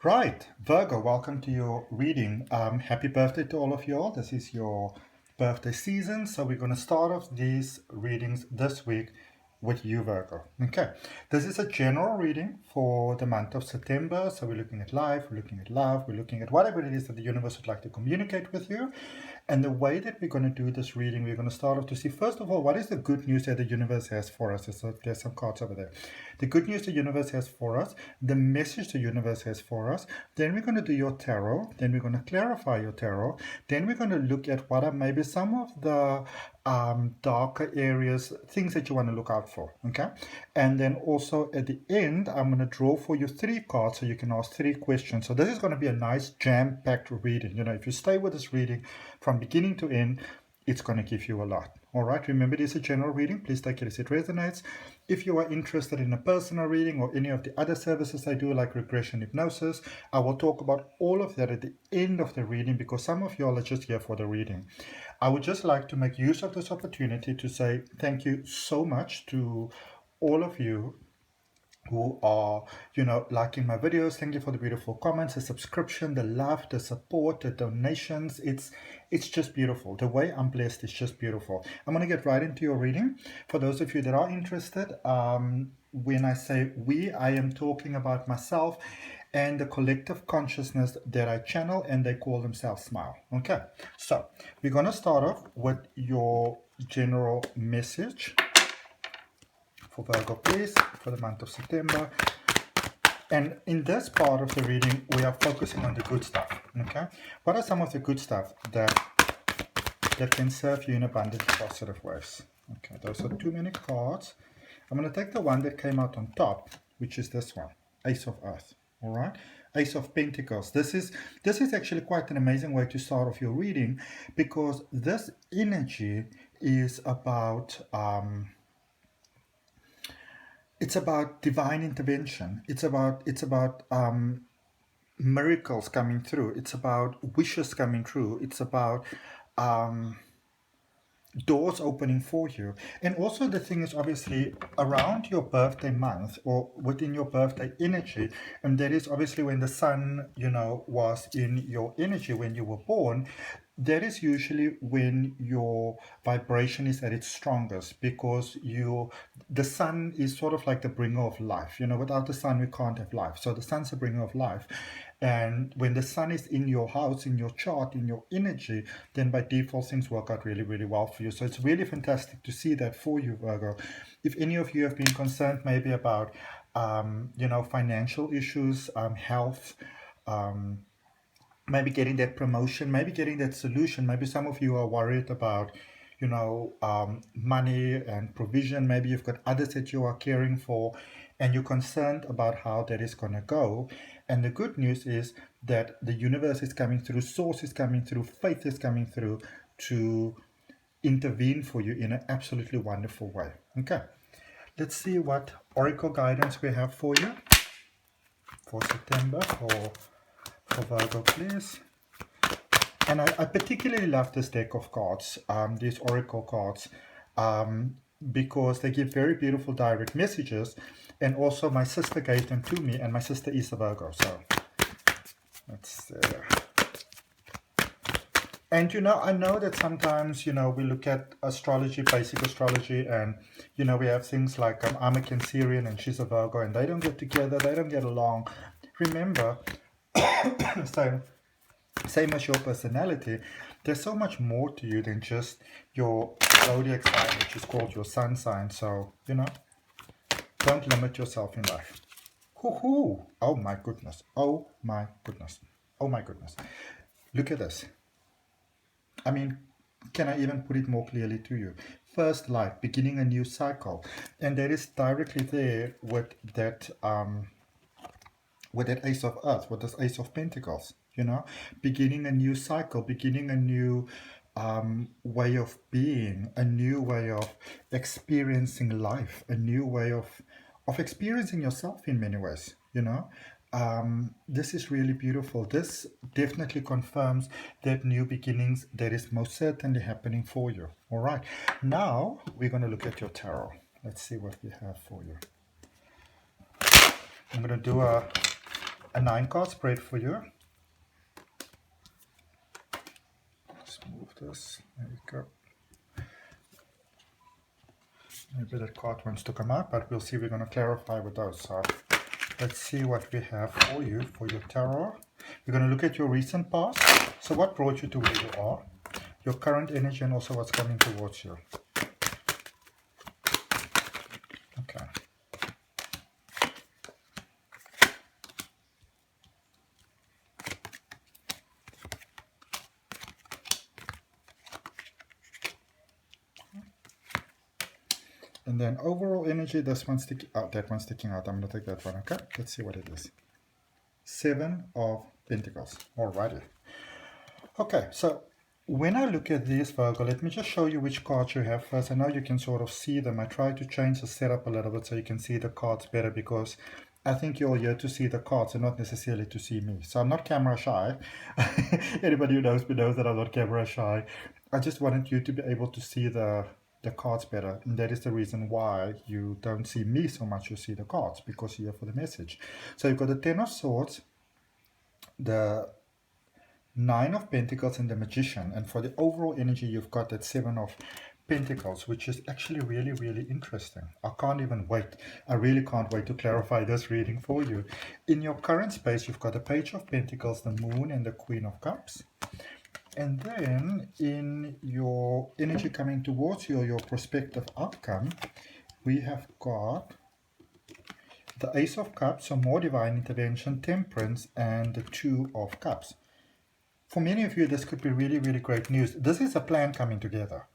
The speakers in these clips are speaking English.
Right, Virgo, welcome to your reading. Happy birthday to all of you all. This is your birthday season, so we're going to start off these readings this week with you, Virgo. Okay, this is a general reading for the month of September. So we're looking at life, we're looking at love, we're looking at whatever it is that the universe would like to communicate with you. And the way that we're going to do this reading, we're going to start off to see, first of all, what is the good news that the universe has for us? So there's some cards over there. The good news the universe has for us, the message the universe has for us. Then we're going to do your tarot. Then we're going to clarify your tarot. Then we're going to look at what are maybe some of the darker areas, things that you want to look out for. Okay. And then also at the end, I'm going to draw for you 3 cards so you can ask 3 questions. So this is going to be a nice jam-packed reading. You know, if you stay with this reading from beginning to end, it's going to give you a lot. All right, remember, this is a general reading. Please take it as it resonates. If you are interested in a personal reading or any of the other services I do, like regression hypnosis, I will talk about all of that at the end of the reading, because some of you all are just here for the reading. I would just like to make use of this opportunity to say thank you so much to all of you who are, liking my videos. Thank you for the beautiful comments, the subscription, the love, the support, the donations. It's just beautiful. The way I'm blessed is just beautiful. I'm going to get right into your reading. For those of you that are interested, when I say we, I am talking about myself and the collective consciousness that I channel, and they call themselves Smile. Okay, so we're going to start off with your general message for Virgo, please, for the month of September. And in this part of the reading, we are focusing on the good stuff. Okay, what are some of the good stuff that can serve you in abundant, positive ways? Okay, those are too many cards. I'm going to take the one that came out on top, which is this one, Ace of Earth. All right, Ace of Pentacles. This is actually quite an amazing way to start off your reading, because this energy is about it's about divine intervention. It's about miracles coming through. It's about wishes coming true. It's about doors opening for you. And also the thing is, obviously, around your birthday month or within your birthday energy, and that is obviously when the sun, was in your energy when you were born. That is usually when your vibration is at its strongest, because the sun is sort of like the bringer of life. Without the sun, we can't have life. So the sun's the bringer of life. And when the sun is in your house, in your chart, in your energy, then by default, things work out really, really well for you. So it's really fantastic to see that for you, Virgo. If any of you have been concerned maybe about, financial issues, health, maybe getting that promotion, maybe getting that solution. Maybe some of you are worried about, money and provision. Maybe you've got others that you are caring for, and you're concerned about how that is going to go. And the good news is that the universe is coming through, source is coming through, faith is coming through to intervene for you in an absolutely wonderful way. Okay, let's see what oracle guidance we have for you for September for Virgo, please. And I particularly love this deck of cards, these oracle cards, because they give very beautiful direct messages. And also my sister gave them to me, and my sister is a Virgo, so let's and I know that sometimes we look at astrology, basic astrology, and we have things like I'm a Cancerian and she's a Virgo, and they don't get together, they don't get along. Remember, same as your personality, there's so much more to you than just your zodiac sign, which is called your sun sign. So don't limit yourself in life. Hoo-hoo. Oh my goodness. Oh my goodness. Oh my goodness. Look at this. I mean, can I even put it more clearly to you? First life, beginning a new cycle. And that is directly there with that Ace of Earth, with this Ace of Pentacles. Beginning a new cycle, beginning a new way of being, a new way of experiencing life, a new way of experiencing yourself in many ways. This is really beautiful. This definitely confirms that new beginnings that is most certainly happening for you. All right, now we're going to look at your tarot. Let's see what we have for you. I'm going to do a a 9-card spread for you. Let's move this. There we go. Maybe that card wants to come out, but we'll see. We're going to clarify with those. So let's see what we have for you for your tarot. We're going to look at your recent past. So what brought you to where you are, your current energy, and also what's coming towards you. Okay. And then overall energy, this one's sticking out, that one's sticking out. I'm going to take that one, okay? Let's see what it is. 7 of Pentacles. Alrighty. Okay, so when I look at this, Virgo, let me just show you which cards you have first. I know you can sort of see them. I try to change the setup a little bit so you can see the cards better, because I think you're here to see the cards and not necessarily to see me. So I'm not camera shy. Anybody who knows me knows that I'm not camera shy. I just wanted you to be able to see the cards better, and that is the reason why you don't see me so much. You see the cards because you're here for the message. So you've got the 10 of Swords, the 9 of Pentacles, and the Magician. And for the overall energy, you've got that 7 of Pentacles, which is actually really, really interesting. I can't even wait. I really can't wait to clarify this reading for you. In your current space, you've got the Page of Pentacles, the Moon, and the Queen of Cups. And then in your energy coming towards you, or your prospective outcome, we have got the Ace of Cups, so more divine intervention, Temperance, and the 2 of Cups. For many of you, this could be really, really great news. This is a plan coming together.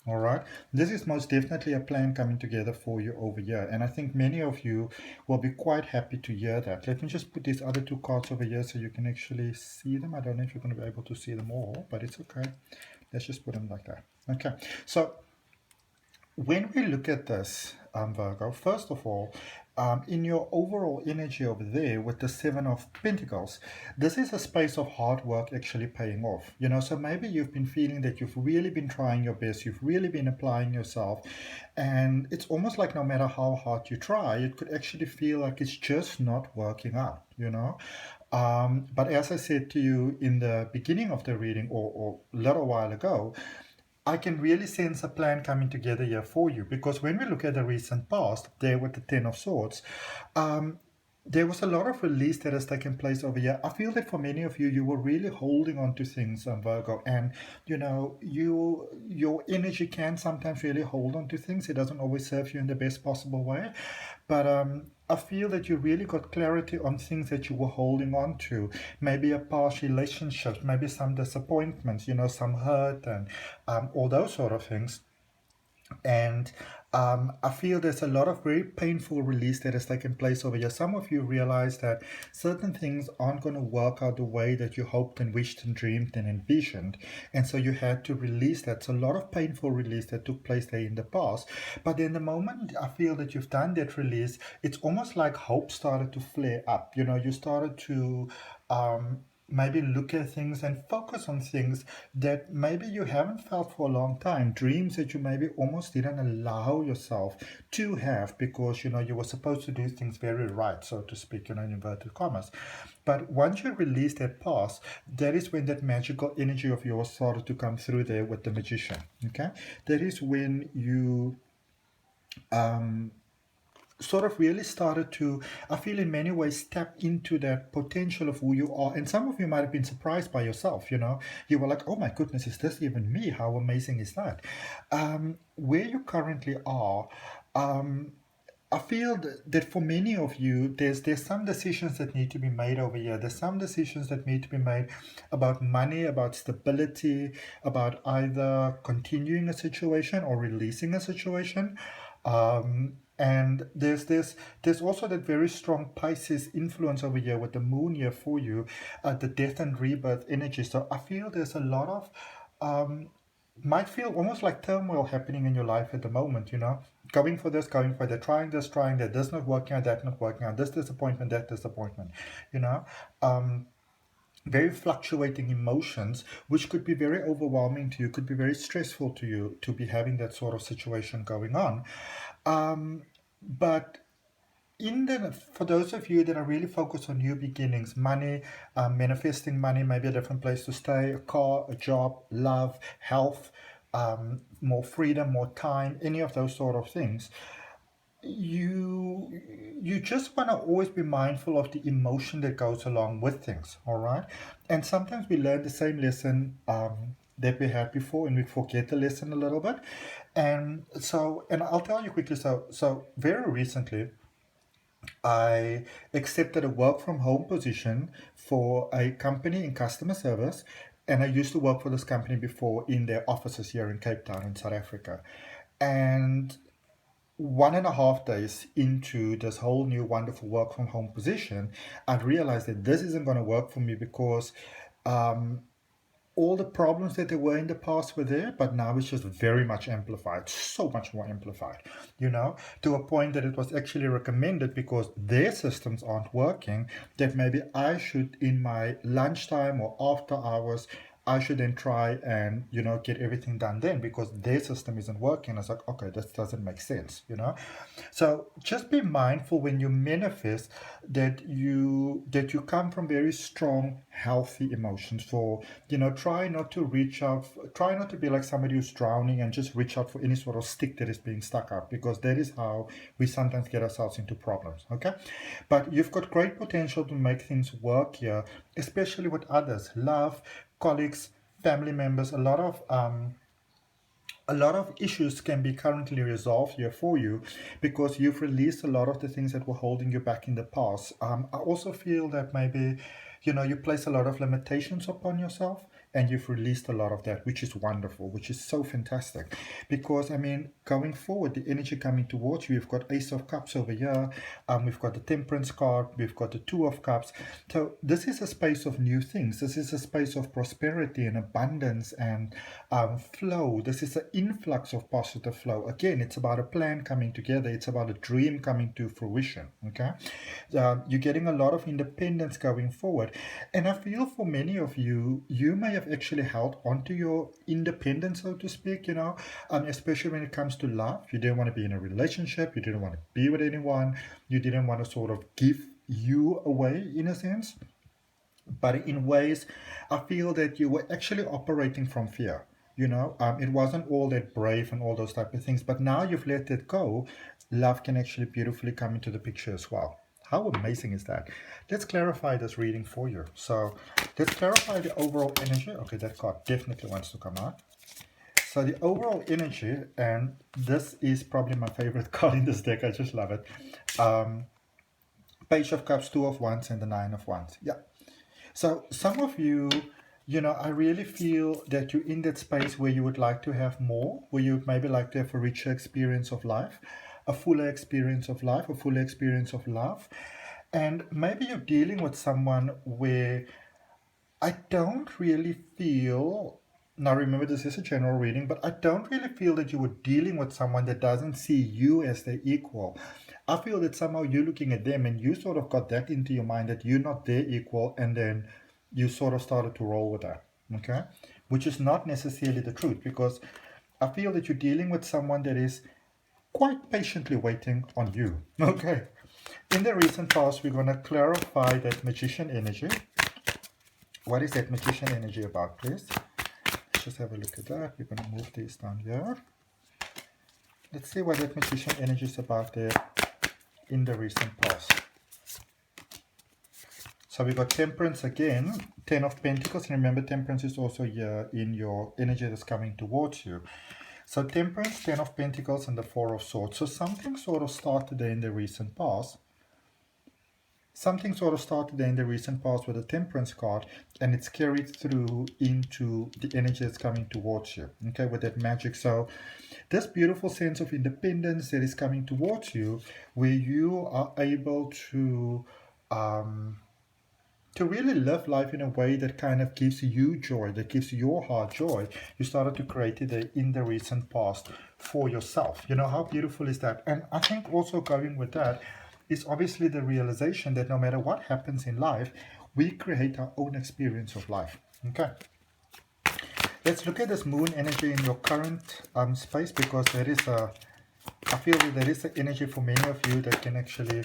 All right. This is most definitely a plan coming together for you over here. And I think many of you will be quite happy to hear that. Let me just put these other 2 cards over here so you can actually see them. I don't know if you're going to be able to see them all, but it's okay. Let's just put them like that. Okay. So when we look at this, Virgo, first of all, in your overall energy over there with the 7 of Pentacles, this is a space of hard work actually paying off. You know, so maybe you've been feeling that you've really been trying your best, you've really been applying yourself, and it's almost like no matter how hard you try, it could actually feel like it's just not working out, you know. But as I said to you in the beginning of the reading, or a little while ago, I can really sense a plan coming together here for you, because when we look at the recent past, there with the 10 of Swords, there was a lot of release that has taken place over here. I feel that for many of you, you were really holding on to things, Virgo, and you know, your energy can sometimes really hold on to things. It doesn't always serve you in the best possible way, but I feel that you really got clarity on things that you were holding on to. Maybe a past relationship, maybe some disappointments, you know, some hurt, and all those sort of things. And I feel there's a lot of very painful release that has taken place over here. Some of you realize that certain things aren't going to work out the way that you hoped and wished and dreamed and envisioned. And so you had to release that. So a lot of painful release that took place there in the past. But then the moment I feel that you've done that release, it's almost like hope started to flare up. You know, you started to maybe look at things and focus on things that maybe you haven't felt for a long time, dreams that you maybe almost didn't allow yourself to have because, you know, you were supposed to do things very right, so to speak, you know, in inverted commas. But once you release that past, that is when that magical energy of yours started to come through there with the Magician, okay? That is when you sort of really started to, I feel in many ways, tap into that potential of who you are. And some of you might have been surprised by yourself, you know. You were like, oh my goodness, is this even me? How amazing is that? Where you currently are, I feel that for many of you, there's some decisions that need to be made over here. There's some decisions that need to be made about money, about stability, about either continuing a situation or releasing a situation. And there's also that very strong Pisces influence over here with the moon here for you, the death and rebirth energy. So I feel there's a lot of might feel almost like turmoil happening in your life at the moment, you know, going for this, going for that, trying that, this not working out, that not working out, this disappointment, that disappointment, you know. Very fluctuating emotions, which could be very overwhelming to you, could be very stressful to you to be having that sort of situation going on. But For those of you that are really focused on new beginnings, money, manifesting money, maybe a different place to stay, a car, a job, love, health, more freedom, more time, any of those sort of things, you you just want to always be mindful of the emotion that goes along with things, all right? And sometimes we learn the same lesson that we had before, and we forget the lesson a little bit. And I'll tell you quickly. So very recently, I accepted a work from home position for a company in customer service. And I used to work for this company before in their offices here in Cape Town in South Africa. And 1.5 days into this whole new wonderful work from home position, I'd realized that this isn't going to work for me because all the problems that there were in the past were there, but now it's just very much amplified, so much more amplified, to a point that it was actually recommended because their systems aren't working, that maybe I should, in my lunchtime or after hours, I should then try and, get everything done then because their system isn't working. I was like, okay, this doesn't make sense. So just be mindful when you manifest that you come from very strong, healthy emotions. For, try not to reach out, try not to be like somebody who's drowning and just reach out for any sort of stick that is being stuck up, because that is how we sometimes get ourselves into problems, okay? But you've got great potential to make things work here, especially with others, love, colleagues, family members. A lot of issues can be currently resolved here for you because you've released a lot of the things that were holding you back in the past. I also feel that maybe, you place a lot of limitations upon yourself, and you've released a lot of that, which is wonderful, which is so fantastic. Because, I mean, going forward, the energy coming towards you, we've got Ace of Cups over here, we've got the Temperance card, we've got the Two of Cups. So this is a space of new things. This is a space of prosperity and abundance and flow. This is an influx of positive flow. Again, it's about a plan coming together. It's about a dream coming to fruition, okay? You're getting a lot of independence going forward. And I feel for many of you, you may have actually held onto your independence, so to speak, especially when it comes to love. You didn't want to be in a relationship. You didn't want to be with anyone. You didn't want to sort of give you away, in a sense. But in ways, I feel that you were actually operating from fear. It wasn't all that brave and all those type of things. But now you've let it go. Love can actually beautifully come into the picture as well. How amazing is that? Let's clarify this reading for you. So let's clarify the overall energy. Okay, that card definitely wants to come out. So the overall energy, and this is probably my favorite card in this deck. I just love it. Page of Cups, Two of Wands, and the Nine of Wands. Yeah. So some of you, I really feel that you're in that space where you would like to have more, where you would maybe like to have a richer experience of life, a fuller experience of life, a fuller experience of love. And maybe you're dealing with someone where I don't really feel, now remember this is a general reading, but I don't really feel that you were dealing with someone that doesn't see you as their equal. I feel that somehow you're looking at them and you sort of got that into your mind that you're not their equal, and then you sort of started to roll with that, okay? Which is not necessarily the truth, because I feel that you're dealing with someone that is quite patiently waiting on you, okay? In the recent past, we're going to clarify that Magician energy. What is that Magician energy about, please? Let's just have a look at that. We're going to move these down here. Let's see what that Magician energy is about there in the recent past. So we got Temperance again, Ten of Pentacles. And remember, Temperance is also here in your energy that's coming towards you. So Temperance, Ten of Pentacles, and the Four of Swords. So something sort of started there in the recent past. Something sort of started there in the recent past with the Temperance card, and it's carried through into the energy that's coming towards you, okay, with that magic. So this beautiful sense of independence that is coming towards you, where you are able to really live life in a way that kind of gives you joy, that gives your heart joy. You started to create it in the recent past for yourself. How beautiful is that? And I think also going with that is obviously the realization that no matter what happens in life, we create our own experience of life. Okay. Let's look at this moon energy in your current space, because I feel that there is an energy for many of you that can actually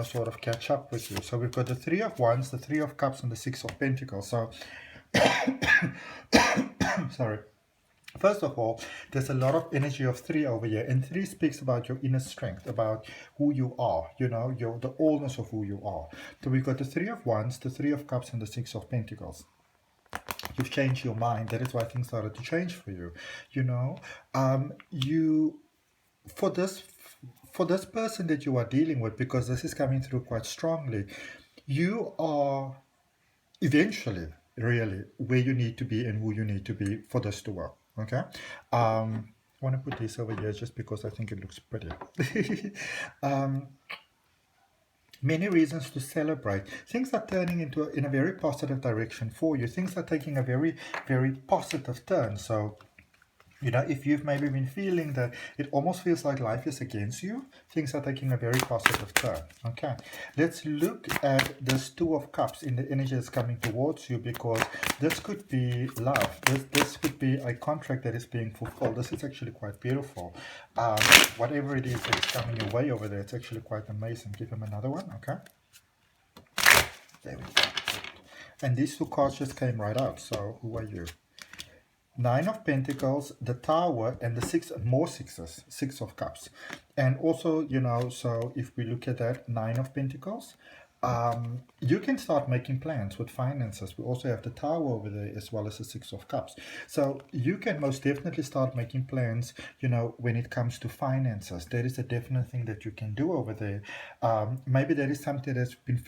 sort of catch up with you. So we've got the Three of Wands, the Three of Cups, and the Six of Pentacles. So, sorry. First of all, there's a lot of energy of 3 over here, and 3 speaks about your inner strength, about who you are, the allness of who you are. So we've got the Three of Wands, the Three of Cups, and the Six of Pentacles. You've changed your mind. That is why things started to change for you. For this person that you are dealing with, because this is coming through quite strongly, you are eventually really where you need to be and who you need to be for this to work. Okay, I want to put this over here just because I think it looks pretty. Many reasons to celebrate. Things are turning in a very positive direction for you. Things are taking a very, very positive turn. So, if you've maybe been feeling that it almost feels like life is against you, things are taking a very positive turn. Okay, let's look at this Two of Cups in the energy that's coming towards you, because this could be love. This could be a contract that is being fulfilled. This is actually quite beautiful. Whatever it is that is coming your way over there, it's actually quite amazing. Give him another one. Okay, there we go. And these two cards just came right out. So who are you? Nine of Pentacles, the Tower, and the more sixes, Six of Cups. And also, so if we look at that, Nine of Pentacles, you can start making plans with finances. We also have the Tower over there as well as the Six of Cups. So you can most definitely start making plans, when it comes to finances. That is a definite thing that you can do over there. Maybe that is something that's been,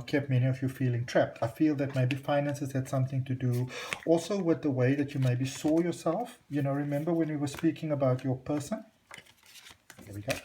kept many of you feeling trapped. I feel that maybe finances had something to do also with the way that you maybe saw yourself. Remember when we were speaking about your person? There we go.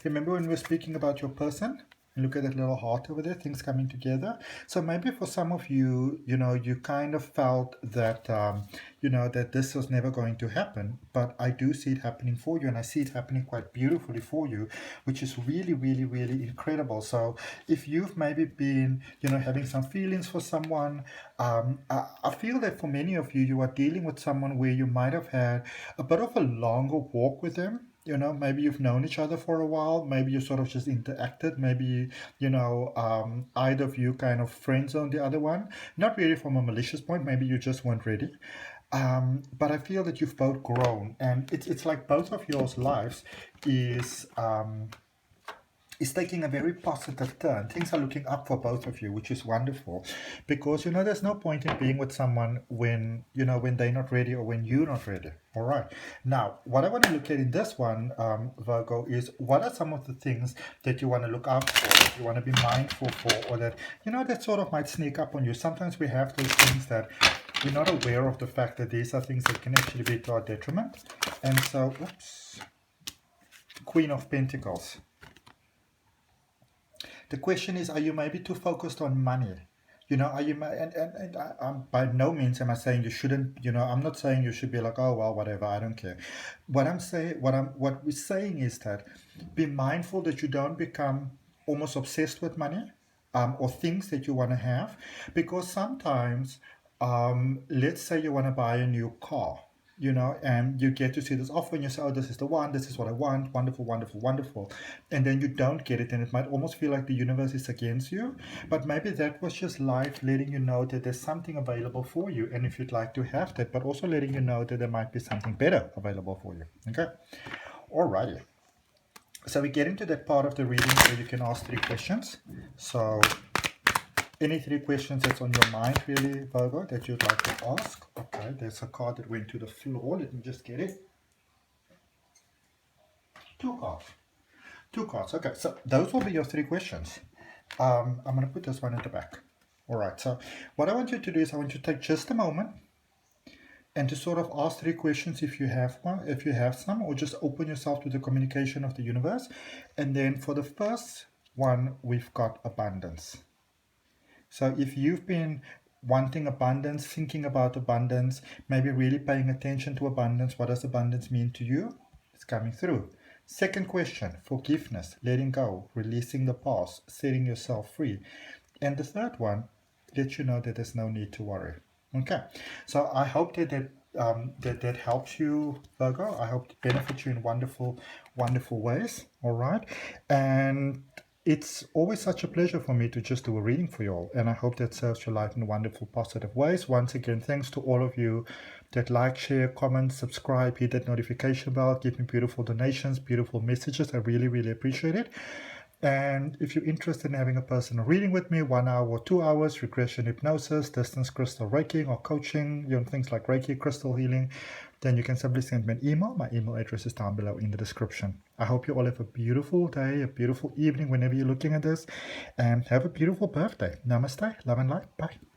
Remember when we were speaking about your person? Look at that little heart over there, things coming together. So maybe for some of you, you kind of felt that, that this was never going to happen. But I do see it happening for you, and I see it happening quite beautifully for you, which is really, really, really incredible. So if you've maybe been, having some feelings for someone, I feel that for many of you, you are dealing with someone where you might have had a bit of a longer walk with them. Maybe you've known each other for a while. Maybe you sort of just interacted. Maybe, either of you kind of friend-zoned the other one. Not really from a malicious point. Maybe you just weren't ready. But I feel that you've both grown. And it's like both of your lives is taking a very positive turn. Things are looking up for both of you, which is wonderful, because there's no point in being with someone when when they're not ready or when you're not ready. All right, now what I want to look at in this one, Virgo, is what are some of the things that you want to look out for, that you want to be mindful for, or that that sort of might sneak up on you. Sometimes we have those things that we're not aware of, the fact that these are things that can actually be to our detriment. And so, oops, Queen of Pentacles. The question is, are you maybe too focused on money? Are you, and by no means am I saying you shouldn't, I'm not saying you should be like, oh, well, whatever, I don't care. What we're saying is that be mindful that you don't become almost obsessed with money, or things that you want to have, because sometimes, let's say you want to buy a new car, and you get to see this offer and you say, oh, this is the one, this is what I want, wonderful, wonderful, wonderful. And then you don't get it, and it might almost feel like the universe is against you. But maybe that was just life letting you know that there's something available for you, and if you'd like to have that, but also letting you know that there might be something better available for you. Okay? Alrighty. So we get into that part of the reading where you can ask 3 questions. So any 3 questions that's on your mind, really, Virgo, that you'd like to ask. Okay, there's a card that went to the floor. Let me just get it. 2 cards. 2 cards. Okay, so those will be your 3 questions. I'm going to put this one at the back. All right, so what I want you to do is I want you to take just a moment and to sort of ask 3 questions if you have one, if you have some, or just open yourself to the communication of the universe. And then for the first one, we've got abundance. So if you've been wanting abundance, thinking about abundance, maybe really paying attention to abundance, what does abundance mean to you? It's coming through. Second question, forgiveness, letting go, releasing the past, setting yourself free. And the third one, let you know that there's no need to worry. Okay, so I hope that helps you, Virgo. I hope it benefits you in wonderful, wonderful ways. All right, and it's always such a pleasure for me to just do a reading for you all, and I hope that serves your life in wonderful, positive ways. Once again, thanks to all of you that like, share, comment, subscribe, hit that notification bell, give me beautiful donations, beautiful messages. I really, really appreciate it. And if you're interested in having a personal reading with me, 1 hour or 2 hours, regression, hypnosis, distance crystal Reiki or coaching, things like Reiki, crystal healing, then you can simply send me an email. My email address is down below in the description. I hope you all have a beautiful day, a beautiful evening whenever you're looking at this, and have a beautiful birthday. Namaste, love and light. Bye.